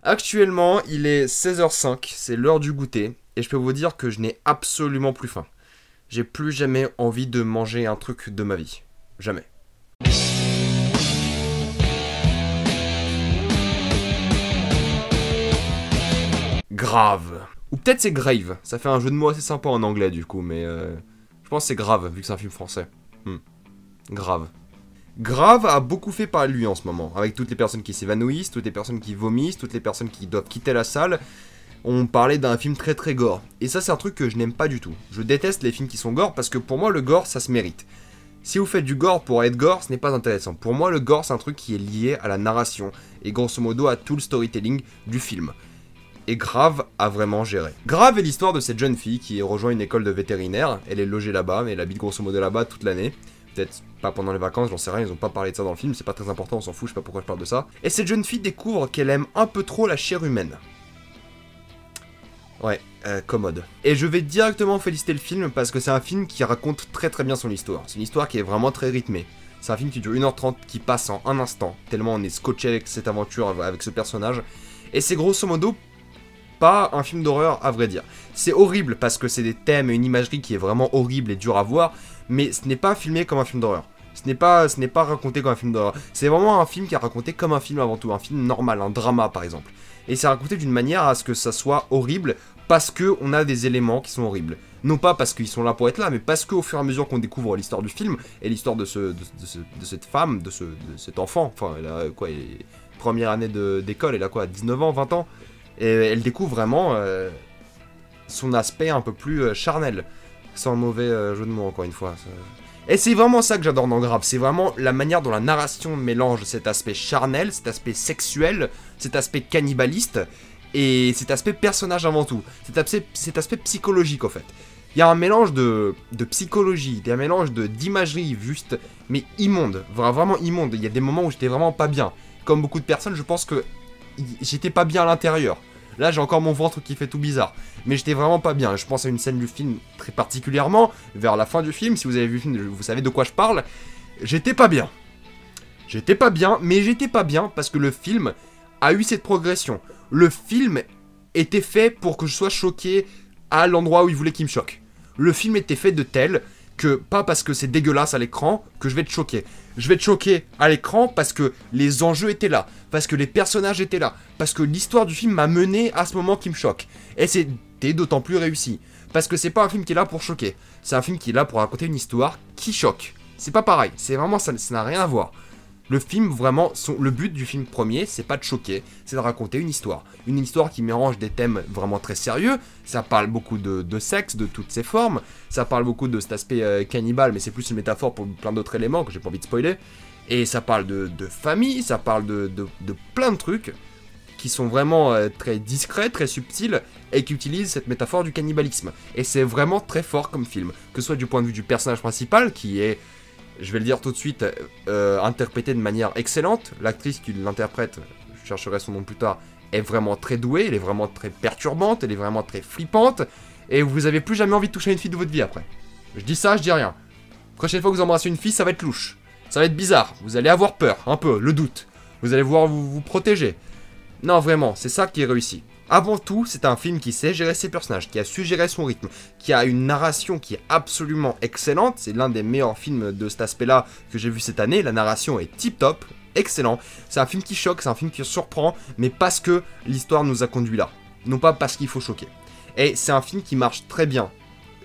Actuellement, il est 16h05, c'est l'heure du goûter, et je peux vous dire que je n'ai absolument plus faim. J'ai plus jamais envie de manger un truc de ma vie. Jamais. Grave. Ou peut-être c'est grave, ça fait un jeu de mots assez sympa en anglais du coup, mais je pense que c'est grave, vu que c'est un film français. Grave. Grave a beaucoup fait parler de lui en ce moment, avec toutes les personnes qui s'évanouissent, toutes les personnes qui vomissent, toutes les personnes qui doivent quitter la salle. On parlait d'un film très très gore. Et ça c'est un truc que je n'aime pas du tout. Je déteste les films qui sont gore parce que pour moi le gore ça se mérite. Si vous faites du gore pour être gore, ce n'est pas intéressant. Pour moi le gore c'est un truc qui est lié à la narration et grosso modo à tout le storytelling du film. Et Grave a vraiment géré. Grave est l'histoire de cette jeune fille qui rejoint une école de vétérinaire. Elle est logée là-bas, mais elle habite grosso modo là-bas toute l'année. Peut-être pas pendant les vacances, j'en sais rien, ils ont pas parlé de ça dans le film, c'est pas très important, on s'en fout, je sais pas pourquoi je parle de ça. Et cette jeune fille découvre qu'elle aime un peu trop la chair humaine. Ouais, commode. Et je vais directement féliciter le film parce que c'est un film qui raconte très très bien son histoire. C'est une histoire qui est vraiment très rythmée. C'est un film qui dure 1h30, qui passe en un instant, tellement on est scotché avec cette aventure, avec ce personnage. Et c'est grosso modo pas un film d'horreur à vrai dire. C'est horrible parce que c'est des thèmes et une imagerie qui est vraiment horrible et dure à voir, mais ce n'est pas filmé comme un film d'horreur. Ce n'est pas raconté comme un film d'horreur. C'est vraiment un film qui est raconté comme un film avant tout, un film normal, un drama par exemple. Et c'est raconté d'une manière à ce que ça soit horrible parce que on a des éléments qui sont horribles. Non pas parce qu'ils sont là pour être là, mais parce qu'au fur et à mesure qu'on découvre l'histoire du film et l'histoire de cette femme, de cet enfant, enfin elle a quoi, première année d'école, elle a quoi, 19 ans, 20 ans. Et elle découvre vraiment son aspect un peu plus charnel. Sans mauvais jeu de mots, encore une fois. Et c'est vraiment ça que j'adore dans Grave. C'est vraiment la manière dont la narration mélange cet aspect charnel, cet aspect cet aspect cannibaliste, et cet aspect personnage avant tout. Cet aspect psychologique, en fait. Il y a un mélange de psychologie, il y a un mélange d'imagerie juste, mais immonde. Vraiment immonde. Il y a des moments où j'étais vraiment pas bien. Comme beaucoup de personnes, je pense que j'étais pas bien à l'intérieur. Là, j'ai encore mon ventre qui fait tout bizarre. Mais j'étais vraiment pas bien. Je pense à une scène du film très particulièrement, vers la fin du film. Si vous avez vu le film, vous savez de quoi je parle. J'étais pas bien. J'étais pas bien, mais j'étais pas bien parce que le film a eu cette progression. Le film était fait pour que je sois choqué à l'endroit où il voulait qu'il me choque. Le film était fait de tel que, pas parce que c'est dégueulasse à l'écran, que je vais te choquer. Je vais te choquer à l'écran parce que les enjeux étaient là, parce que les personnages étaient là, parce que l'histoire du film m'a mené à ce moment qui me choque. Et c'était d'autant plus réussi. Parce que c'est pas un film qui est là pour choquer, c'est un film qui est là pour raconter une histoire qui choque. C'est pas pareil, c'est vraiment ça n'a rien à voir. Le film, vraiment, le but du film premier, c'est pas de choquer, c'est de raconter une histoire. Une histoire qui mélange des thèmes vraiment très sérieux, ça parle beaucoup de sexe, de toutes ses formes, ça parle beaucoup de cet aspect cannibale, mais c'est plus une métaphore pour plein d'autres éléments que j'ai pas envie de spoiler. Et ça parle de famille, ça parle de plein de trucs qui sont vraiment très discrets, très subtils, et qui utilisent cette métaphore du cannibalisme. Et c'est vraiment très fort comme film, que ce soit du point de vue du personnage principal, qui est, je vais le dire tout de suite, interprété de manière excellente. L'actrice qui l'interprète, je chercherai son nom plus tard, est vraiment très douée, elle est vraiment très perturbante, elle est vraiment très flippante, et vous avez plus jamais envie de toucher une fille de votre vie après. Je dis ça, je dis rien. Prochaine fois que vous embrassez une fille, ça va être louche. Ça va être bizarre, vous allez avoir peur, un peu, le doute. Vous allez vouloir vous protéger. Non, vraiment, c'est ça qui est réussi. Avant tout, c'est un film qui sait gérer ses personnages, qui a su gérer son rythme, qui a une narration qui est absolument excellente. C'est l'un des meilleurs films de cet aspect-là que j'ai vu cette année. La narration est tip-top, excellent. C'est un film qui choque, c'est un film qui surprend, mais parce que l'histoire nous a conduit là. Non pas parce qu'il faut choquer. Et c'est un film qui marche très bien.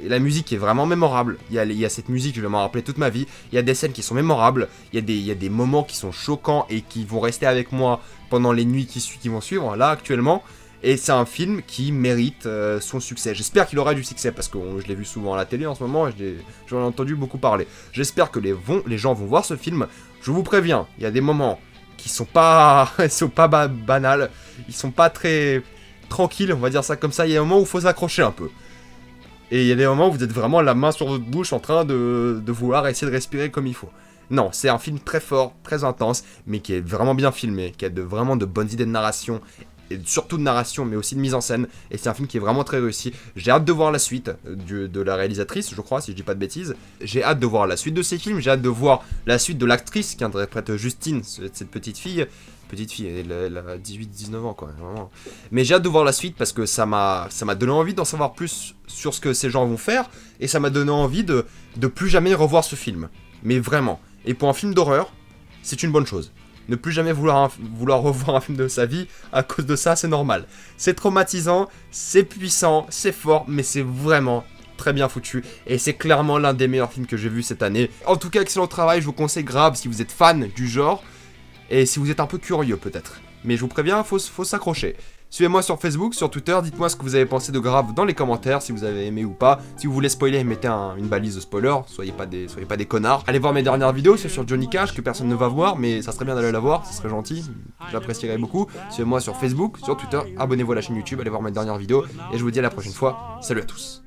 Et la musique est vraiment mémorable. Il y a cette musique, je vais m'en rappeler toute ma vie. Il y a des scènes qui sont mémorables. Il y a des moments qui sont choquants et qui vont rester avec moi pendant les nuits qui vont suivre, là, actuellement. Et c'est un film qui mérite son succès. J'espère qu'il aura du succès parce que je l'ai vu souvent à la télé en ce moment et j'en ai entendu beaucoup parler. J'espère que les gens vont voir ce film. Je vous préviens, il y a des moments qui sont pas, banals. Ils sont pas très tranquilles, on va dire ça comme ça. Il y a des moments où il faut s'accrocher un peu. Et il y a des moments où vous êtes vraiment la main sur votre bouche en train de vouloir essayer de respirer comme il faut. Non, c'est un film très fort, très intense, mais qui est vraiment bien filmé, qui a vraiment de bonnes idées de narration, et surtout de narration, mais aussi de mise en scène, et c'est un film qui est vraiment très réussi. J'ai hâte de voir la suite de la réalisatrice, je crois, si je dis pas de bêtises. J'ai hâte de voir la suite de ces films, j'ai hâte de voir la suite de l'actrice qui interprète Justine, cette petite fille, Petite fille, elle a 18-19 ans quoi, vraiment. Mais j'ai hâte de voir la suite parce que ça m'a donné envie d'en savoir plus sur ce que ces gens vont faire. Et ça m'a donné envie de plus jamais revoir ce film. Mais vraiment. Et pour un film d'horreur, c'est une bonne chose. Ne plus jamais vouloir revoir un film de sa vie à cause de ça, c'est normal. C'est traumatisant, c'est puissant, c'est fort, mais c'est vraiment très bien foutu. Et c'est clairement l'un des meilleurs films que j'ai vu cette année. En tout cas, excellent travail, je vous conseille grave si vous êtes fan du genre. Et si vous êtes un peu curieux peut-être. Mais je vous préviens, faut s'accrocher. Suivez-moi sur Facebook, sur Twitter, dites-moi ce que vous avez pensé de Grave dans les commentaires, si vous avez aimé ou pas. Si vous voulez spoiler, mettez une balise de spoiler, soyez pas des connards. Allez voir mes dernières vidéos, c'est sur Johnny Cash, que personne ne va voir, mais ça serait bien d'aller la voir, ça serait gentil, j'apprécierais beaucoup. Suivez-moi sur Facebook, sur Twitter, abonnez-vous à la chaîne YouTube, allez voir mes dernières vidéos, et je vous dis à la prochaine fois, salut à tous.